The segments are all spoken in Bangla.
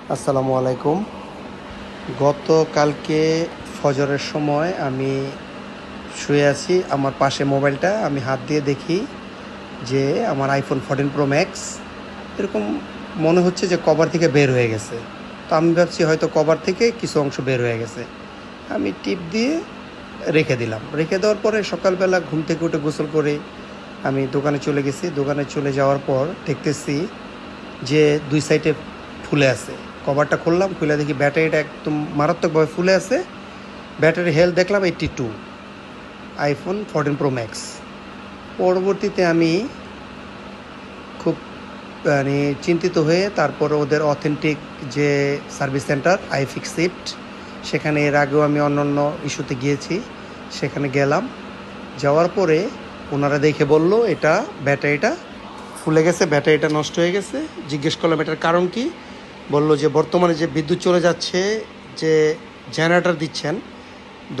আসসালামু আলাইকুম। গতকালকে ফজরের সময় আমি শুয়ে আছি, আমার পাশে মোবাইলটা আমি হাত দিয়ে দেখি যে আমার আইফোন 14 প্রো ম্যাক্স এরকম মনে হচ্ছে যে কভার থেকে বের হয়ে গেছে। তো আমি ভাবছি হয়তো কভার থেকে কিছু অংশ বের হয়ে গেছে। আমি টিপ দিয়ে রেখে দিলাম। রেখে দেওয়ার পরে সকালবেলা ঘুম থেকে উঠে গোসল করে আমি দোকানে চলে গেছি। দোকানে চলে যাওয়ার পর দেখতেছি যে দুই সাইডে ফুলে আছে। কভারটা খুললাম, খুলে দেখি ব্যাটারিটা একদম মারাত্মকভাবে ফুলে আছে। ব্যাটারি হেলথ দেখলাম 82, আইফোন 14 প্রো ম্যাক্স। পরবর্তীতে আমি খুব মানে চিন্তিত হয়ে তারপর ওদের অথেন্টিক যে সার্ভিস সেন্টার iFixit, সেখানে এর আগেও আমি অন্য অন্য ইস্যুতে গিয়েছি, সেখানে গেলাম। যাওয়ার পরে ওনারা দেখে বলল এটা ব্যাটারিটা ফুলে গেছে, ব্যাটারিটা নষ্ট হয়ে গেছে। জিজ্ঞেস করলাম এটার কারণ কি। বললো যে বর্তমানে যে বিদ্যুৎ চলে যাচ্ছে, যে জেনারেটর দিচ্ছেন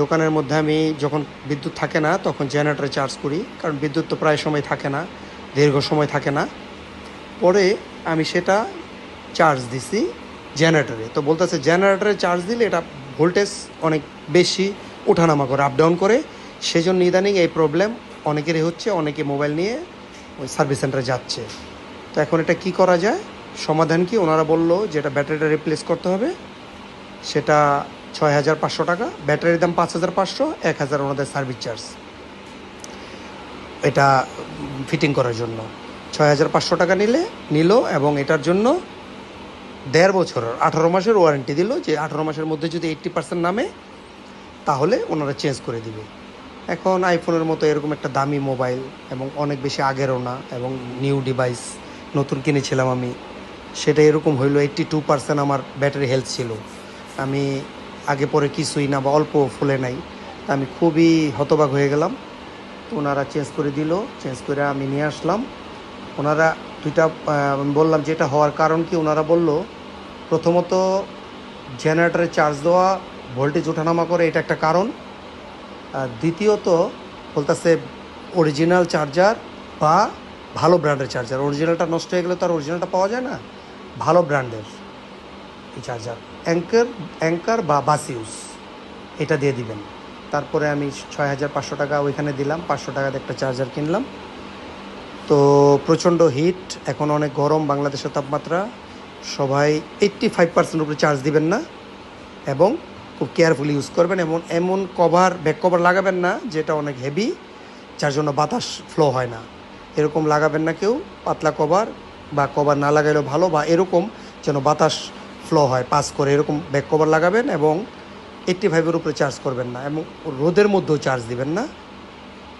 দোকানের মধ্যে, আমি যখন বিদ্যুৎ থাকে না তখন জেনারেটরে চার্জ করি, কারণ বিদ্যুৎ তো প্রায় সময় থাকে না, দীর্ঘ সময় থাকে না। পরে আমি সেটা চার্জ দিছি জেনারেটরে। তো বলতেছে জেনারেটরে চার্জ দিলে এটা ভোল্টেজ অনেক বেশি ওঠানামা করে, আপ ডাউন করে, সেজন্য ইদানিং এই প্রবলেম অনেকেরই হচ্ছে। অনেকে মোবাইল নিয়ে ওই সার্ভিস সেন্টারে যাচ্ছে। তো এখন এটা কি করা যায়, সমাধান কি? ওনারা বললো যে এটা ব্যাটারিটা রিপ্লেস করতে হবে। সেটা 6,500 টাকা, ব্যাটারির দাম 5,500, 1,000 ওনাদের সার্ভিস চার্জ এটা ফিটিং করার জন্য। 6,500 টাকা নিল এবং এটার জন্য 1.5 বছরের 18 মাসের ওয়ারেন্টি দিল, যে 18 মাসের মধ্যে যদি 80% নামে তাহলে ওনারা চেঞ্জ করে দিবে। এখন আইফোনের মতো এরকম একটা দামি মোবাইল এবং অনেক বেশি আগেরও না, এবং নিউ ডিভাইস নতুন কিনেছিলাম আমি, সেটা এরকম হইলো 82% আমার ব্যাটারি হেলথ ছিল। আমি আগে পরে কিছুই না বা অল্প ফুলে নাই, আমি খুবই হতবাক হয়ে গেলাম। তো ওনারা চেঞ্জ করে দিল, চেঞ্জ করে আমি নিয়ে আসলাম। ওনারা দুইটা আমি বললাম যে এটা হওয়ার কারণ কি। ওনারা বলল প্রথমত জেনারেটরে চার্জ দেওয়া ভোল্টেজ ওঠানামা করে, এটা একটা কারণ। আর দ্বিতীয়ত বলতেছে অরিজিনাল চার্জার বা ভালো ব্র্যান্ডের চার্জার, অরিজিনালটা নষ্ট হয়ে গেলে তো আর অরিজিনালটা পাওয়া যায় না, ভালো ব্র্যান্ডের এই চার্জার অ্যাঙ্কার বা বাসিউস এটা দিয়ে দিবেন। তারপরে আমি 6,500 টাকা ওইখানে দিলাম, 500 টাকাতে একটা চার্জার কিনলাম। তো প্রচণ্ড হিট, এখন অনেক গরম বাংলাদেশের তাপমাত্রা। সবাই 85% উপরে চার্জ দিবেন না এবং খুব কেয়ারফুলি ইউজ করবেন। এমন ব্যাক কভার লাগাবেন না যেটা অনেক হেভি, যার জন্য বাতাস ফ্লো হয় না, এরকম লাগাবেন না কেউ। পাতলা কভার বা কভার না লাগাইলেও ভালো, বা এরকম যেন বাতাস ফ্লো হয় পাস করে, এরকম ব্যাক কভার লাগাবেন। এবং 85-এর উপরে চার্জ করবেন না, এবং রোদের মধ্যেও চার্জ দিবেন না।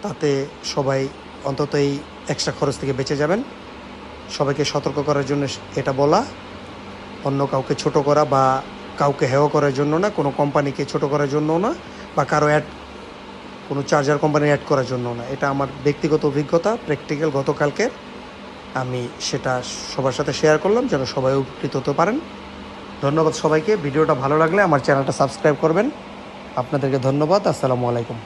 তাতে সবাই অন্তত এই এক্সট্রা খরচ থেকে বেঁচে যাবেন। সবাইকে সতর্ক করার জন্য এটা বলা, অন্য কাউকে ছোট করা বা কাউকে হেয় করার জন্য না, কোনো কোম্পানিকে ছোট করার জন্য না, বা কারো কোনো চার্জার কোম্পানি অ্যাড করার জন্য না। এটা আমার ব্যক্তিগত অভিজ্ঞতা, প্র্যাকটিক্যাল গতকালকের। আমি সেটা সবার সাথে শেয়ার করলাম যেন সবাই উপকৃত হতে পারেন। ধন্যবাদ সবাইকে। ভিডিওটা ভালো লাগলে আমার চ্যানেলটা সাবস্ক্রাইব করবেন। আপনাদেরকে ধন্যবাদ। আসসালামু আলাইকুম।